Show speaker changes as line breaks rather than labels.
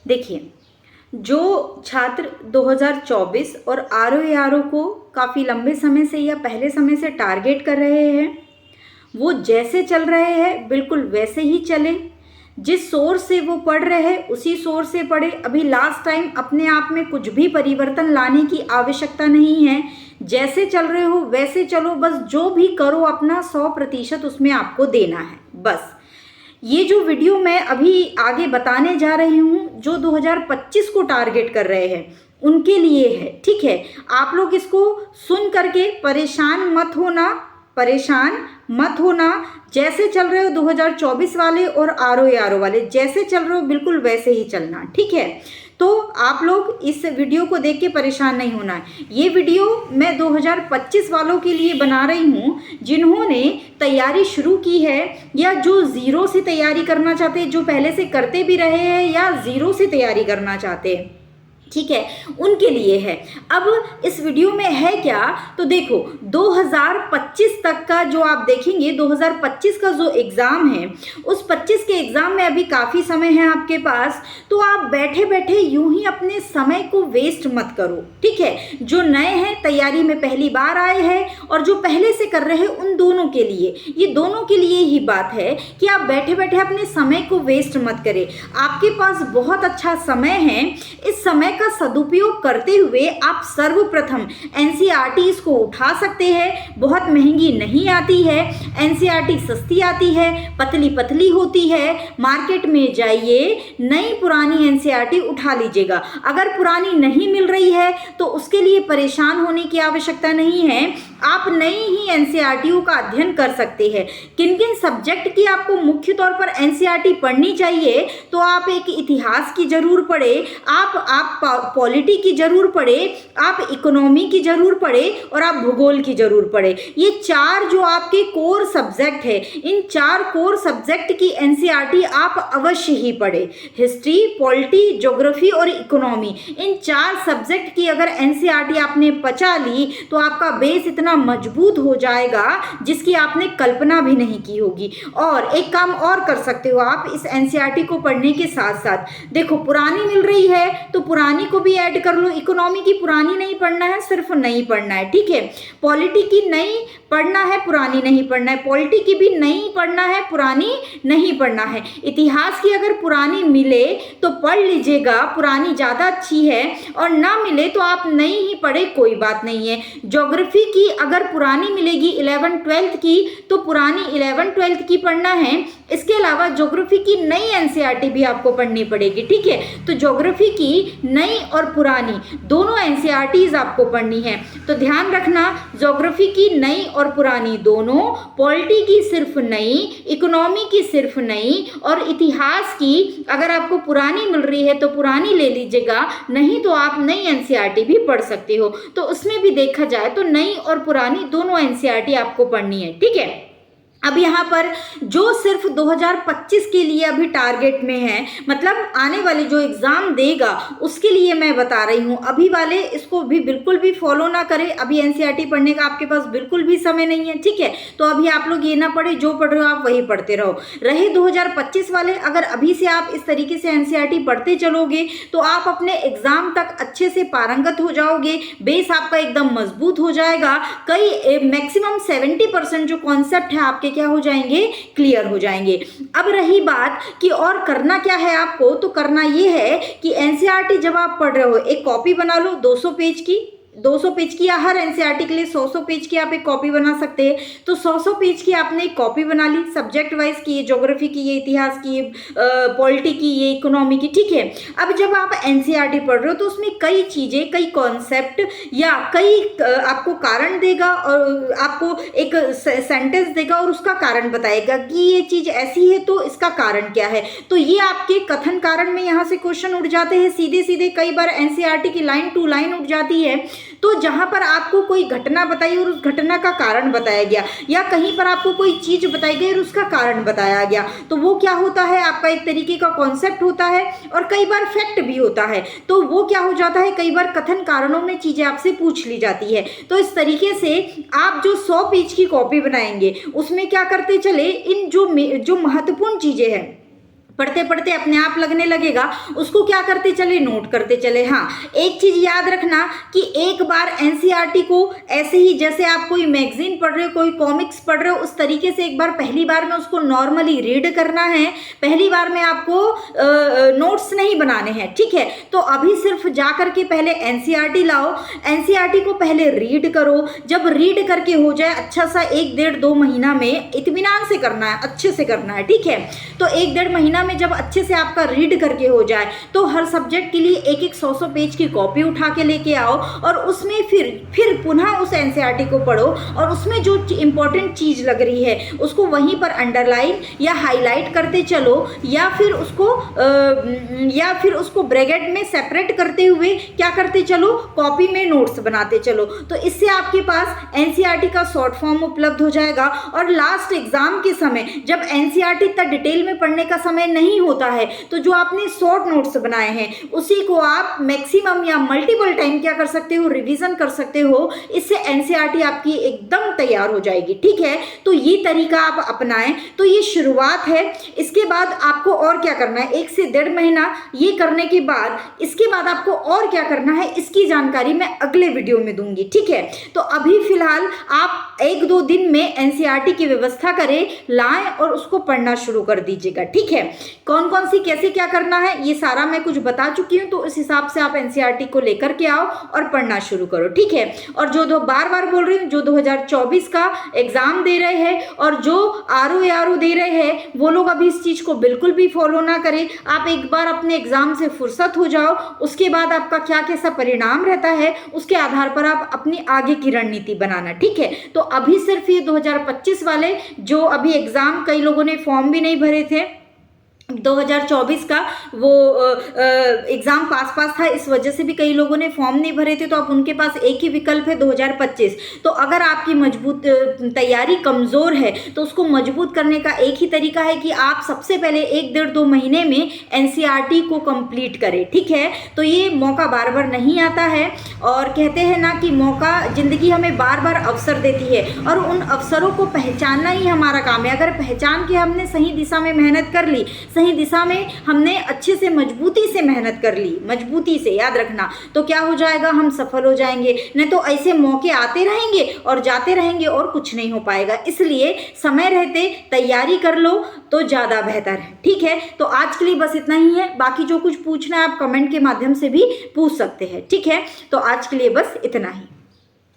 देखिए, जो छात्र 2024 और आरओ को काफ़ी लंबे समय से या पहले समय से टारगेट कर रहे हैं, वो जैसे चल रहे हैं बिल्कुल वैसे ही चले। जिस सोर्स से वो पढ़ रहे हैं उसी सोर्स से पढ़े। अभी लास्ट टाइम अपने आप में कुछ भी परिवर्तन लाने की आवश्यकता नहीं है। जैसे चल रहे हो वैसे चलो, बस जो भी करो अपना 100% उसमें आपको देना है बस। ये जो वीडियो मैं अभी आगे बताने जा रही हूँ, जो 2025 को टारगेट कर रहे हैं उनके लिए है, ठीक है। आप लोग इसको सुन करके परेशान मत होना। जैसे चल रहे हो 2024 वाले और आरओ वाले जैसे चल रहे हो बिल्कुल वैसे ही चलना, ठीक है। तो आप लोग इस वीडियो को देख के परेशान नहीं होना है। ये वीडियो मैं 2025 वालों के लिए बना रही हूँ जिन्होंने तैयारी शुरू की है या जो ज़ीरो से तैयारी करना चाहते हैं, जो पहले से करते भी रहे हैं या ज़ीरो से तैयारी करना चाहते हैं, ठीक है, उनके लिए है। अब इस वीडियो में है क्या, तो देखो 2025 तक का जो आप देखेंगे, 2025 का जो एग्ज़ाम है उस 25 के एग्ज़ाम में अभी काफ़ी समय है आपके पास। तो आप बैठे बैठे यूं ही अपने समय को वेस्ट मत करो, ठीक है। जो नए हैं, तैयारी में पहली बार आए हैं और जो पहले से कर रहे हैं, उन दोनों के लिए, ये दोनों के लिए ही बात है कि आप बैठे बैठे अपने समय को वेस्ट मत करें। आपके पास बहुत अच्छा समय है। इस समय का सदुपयोग करते हुए आप सर्वप्रथम एनसीईआरटी को उठा सकते हैं। बहुत महंगी नहीं आती है, एनसीईआरटी सस्ती आती है, पतली पतली होती है। मार्केट में जाइए, नई पुरानी एनसीईआरटी उठा लीजिएगा। अगर पुरानी नहीं मिल रही है तो उसके लिए परेशान होने की आवश्यकता नहीं है। आप नई ही एनसीईआरटी का अध्ययन कर सकते हैं। किन किन सब्जेक्ट की आपको मुख्य तौर पर एनसीईआरटी पढ़नी चाहिए, तो आप एक इतिहास की जरूर पढ़े, आप पॉलिटी की जरूर पढ़े, आप इकोनॉमी की जरूर पढ़े और आप भूगोल की जरूर पढ़े। ये चार जो आपके कोर सब्जेक्ट है, इन चार कोर सब्जेक्ट की एनसीईआरटी आप अवश्य ही पढ़े। हिस्ट्री, पॉलिटी, ज्योग्राफी और इकोनॉमी, इन चार सब्जेक्ट की अगर एनसीईआरटी आपने पचा ली तो आपका बेस इतना मजबूत हो जाएगा जिसकी आपने कल्पना भी नहीं की होगी। और एक काम और कर सकते हो आप इस एनसीईआरटी को पढ़ने के साथ साथ, देखो पुरानी मिल रही है तो पुरानी को भी ऐड कर लो। इकोनॉमी की पुरानी नहीं पढ़ना है, सिर्फ नई पढ़ना है, ठीक है। पॉलिटी की नई पढ़ना है, पुरानी नहीं पढ़ना है। पॉलिटी की भी नई पढ़ना है, पुरानी नहीं पढ़ना है। इतिहास की अगर पुरानी मिले तो पढ़ लीजिएगा, पुरानी ज़्यादा अच्छी है, और ना मिले तो आप नई ही पढ़े, कोई बात नहीं है। ज्योग्राफी की अगर पुरानी मिलेगी 11th-12th की तो पुरानी 11th-12th की पढ़ना है। इसके अलावा ज्योग्राफी की नई एनसीईआरटी भी आपको पढ़नी पड़ेगी, ठीक है। तो ज्योग्राफी की नई और पुरानी दोनों एनसीईआरटीज आपको पढ़नी है। तो ध्यान रखना, ज्योग्राफी की नई और पुरानी दोनों, पॉलिटी की सिर्फ नई, इकोनॉमी की सिर्फ नई, और इतिहास की अगर आपको पुरानी मिल रही है तो पुरानी ले लीजिएगा, नहीं तो आप नई एनसीईआरटी भी पढ़ सकते हो। तो उसमें भी देखा जाए तो नई और पुरानी दोनों एनसीईआरटी आपको पढ़नी है, ठीक है। अब यहाँ पर जो सिर्फ 2025 के लिए अभी टारगेट में है, मतलब आने वाले जो एग्ज़ाम देगा उसके लिए मैं बता रही हूँ। अभी वाले इसको भी बिल्कुल भी फॉलो ना करें। अभी एनसीईआरटी पढ़ने का आपके पास बिल्कुल भी समय नहीं है, ठीक है। तो अभी आप लोग ये ना पढ़े, जो पढ़ रहे हो आप वही पढ़ते रहो। रहे 2025 वाले, अगर अभी से आप इस तरीके से एनसीईआरटी पढ़ते चलोगे तो आप अपने एग्ज़ाम तक अच्छे से पारंगत हो जाओगे, बेस आपका एकदम मजबूत हो जाएगा। कई मैक्सिमम 70% जो कॉन्सेप्ट है आपके क्या हो जाएंगे, क्लियर हो जाएंगे। अब रही बात कि और करना क्या है आपको, तो करना ये है कि एनसीईआरटी जब आप पढ़ रहे हो एक कॉपी बना लो 200 पेज की, 200 पेज की, या हर एनसीईआरटी के लिए 100 पेज की आप एक कॉपी बना सकते हैं। तो 100 पेज की आपने एक कॉपी बना ली, सब्जेक्ट वाइज की, ये ज्योग्राफी की, ये इतिहास की, पॉलिटी की, ये इकोनॉमी की, ठीक है। अब जब आप एनसीईआरटी पढ़ रहे हो तो उसमें कई चीज़ें, कई कॉन्सेप्ट या कई आपको कारण देगा और आपको एक सेंटेंस देगा और उसका कारण बताएगा कि ये चीज़ ऐसी है तो इसका कारण क्या है। तो ये आपके कथन कारण में यहाँ से क्वेश्चन उठ जाते हैं सीधे सीधे। कई बार एनसीईआरटी की लाइन टू लाइन उठ जाती है, तो जहां पर आपको कोई घटना बताई और उस घटना का कारण बताया गया, या कहीं पर आपको कोई चीज बताई गई और उसका कारण बताया गया, तो वो क्या होता है, आपका एक तरीके का कॉन्सेप्ट होता है और कई बार फैक्ट भी होता है। तो वो क्या हो जाता है, कई बार कथन कारणों में चीजें आपसे पूछ ली जाती है। तो इस तरीके से आप जो 100 पेज की कॉपी बनाएंगे उसमें क्या करते चले, इन जो महत्वपूर्ण चीजें हैं, पढ़ते पढ़ते अपने आप लगने लगेगा, उसको क्या करते चले, नोट करते चले। हाँ, एक चीज याद रखना कि एक बार एनसीईआरटी को ऐसे ही जैसे आप कोई मैगजीन पढ़ रहे हो, कोई कॉमिक्स पढ़ रहे हो, उस तरीके से एक बार पहली बार में उसको नॉर्मली रीड करना है। पहली बार में आपको नोट्स नहीं बनाने हैं, ठीक है। तो अभी सिर्फ जा करके पहले एनसीईआरटी लाओ, एनसीईआरटी को पहले रीड करो। जब रीड करके हो जाए अच्छा सा, 1-1.5-2 महीना में इत्मीनान से करना है, अच्छे से करना है, ठीक है। तो 1-1.5 महीना में जब अच्छे से आपका रीड करके हो जाए तो हर सब्जेक्ट के लिए 1-1 100-100 पेज की कॉपी उठा के लेके आओ और उसमें फिर पुनः उस एनसीईआरटी को पढ़ो और उसमें जो इंपॉर्टेंट चीज लग रही है उसको वहीं पर अंडरलाइन या हाईलाइट करते चलो, या फिर उसको ब्रैकेट में सेपरेट करते हुए क्या करते चलो, कॉपी में नोट्स बनाते चलो। तो इससे आपके पास एनसीईआरटी का शॉर्ट फॉर्म उपलब्ध हो जाएगा। और लास्ट एग्जाम के समय जब एनसीईआरटी इतना डिटेल में पढ़ने का समय नहीं होता है तो जो आपने शॉर्ट नोट्स बनाए हैं उसी को आप मैक्सिमम या मल्टीपल टाइम क्या कर सकते हो, रिवीजन कर सकते हो। इससे एनसीईआरटी आपकी एकदम तैयार हो जाएगी, ठीक है। तो ये तरीका आप अपनाएं। तो ये शुरुआत है। इसके बाद आपको और क्या करना है, 1 से 1.5 महीना ये करने के बाद इसके बाद आपको और क्या करना है इसकी जानकारी मैं अगले वीडियो में दूंगी, ठीक है। तो अभी फिलहाल आप 1-2 दिन में एनसीईआरटी की व्यवस्था करें, लाएं और उसको पढ़ना शुरू कर दीजिएगा, ठीक है। कौन कौन सी कैसे क्या करना है ये सारा मैं कुछ बता चुकी हूँ, तो उस हिसाब से आप एनसीईआरटी को लेकर के आओ और पढ़ना शुरू करो, ठीक है। और जो बार बार बोल रही हूँ, जो 2024 का एग्जाम दे रहे हैं और जो आरओ दे रहे हैं वो लोग अभी इस चीज को बिल्कुल भी फॉलो ना करें। आप एक बार अपने एग्जाम से फुर्सत हो जाओ, उसके बाद आपका क्या कैसा परिणाम रहता है उसके आधार पर आप अपनी आगे की रणनीति बनाना, ठीक है। तो अभी सिर्फ ये 2025 वाले जो अभी एग्जाम कई लोगों ने फॉर्म भी नहीं भरे थे 2024 का, वो एग्जाम पास था, इस वजह से भी कई लोगों ने फॉर्म नहीं भरे थे। तो अब उनके पास एक ही विकल्प है 2025। तो अगर आपकी मजबूत तैयारी कमजोर है तो उसको मजबूत करने का एक ही तरीका है कि आप सबसे पहले 1-1.5-2 महीने में एनसीईआरटी को कंप्लीट करें, ठीक है। तो ये मौका बार बार नहीं आता है और कहते हैं ना कि मौका, जिंदगी हमें बार बार अवसर देती है और उन अवसरों को पहचानना ही हमारा काम है। अगर पहचान के हमने सही दिशा में मेहनत कर ली, सही दिशा में हमने अच्छे से मजबूती से मेहनत कर ली, मजबूती से याद रखना, तो क्या हो जाएगा, हम सफल हो जाएंगे। नहीं तो ऐसे मौके आते रहेंगे और जाते रहेंगे और कुछ नहीं हो पाएगा। इसलिए समय रहते तैयारी कर लो तो ज़्यादा बेहतर है, ठीक है। तो आज के लिए बस इतना ही है। बाकी जो कुछ पूछना है आप कमेंट के माध्यम से भी पूछ सकते हैं, ठीक है। तो आज के लिए बस इतना ही।